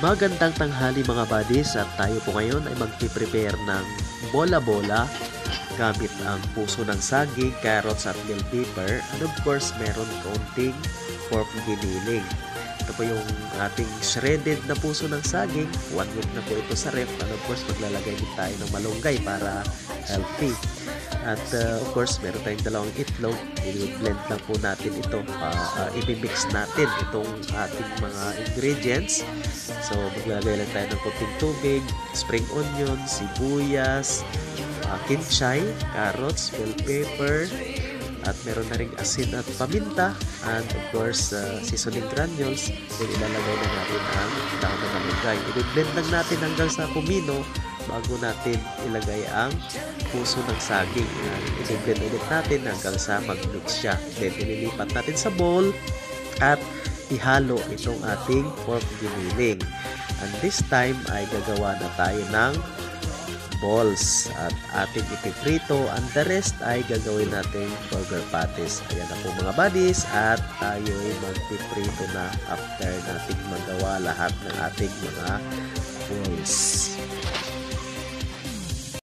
Magandang tanghali mga buddies, at tayo po ngayon ay magpiprepare ng bola-bola gamit ang puso ng saging, carrots at bell pepper, and of course meron kaunting pork giniling. Ito po yung ating shredded na puso ng saging. 1 week na po ito sa ref, and of course maglalagay din tayo ng malunggay para healthy. At of course, meron tayong dalawang itlog. I-blend lang po natin ito. I-mix natin itong ating mga ingredients. So, maglalagay lang tayo ng konting tubig, spring onion, sibuyas, kinchay, carrots, bell pepper, at meron na ring asin at paminta, and of course, seasoning granules. Then, ilalagay na natin ang dahon ng malunggay. I-blend lang natin hanggang sa pumino bago natin ilagay ang puso ng saging. I-blend ulit natin hanggang sa mag-mix siya. Then, ililipat natin sa bowl at ihalo itong ating pork giniling. And this time ay gagawa na tayo ng balls at ating ipiprito, and the rest ay gagawin nating burger patties. Ayan na po mga buddies, at tayo ay magpiprito na after nating magawa lahat ng ating mga balls.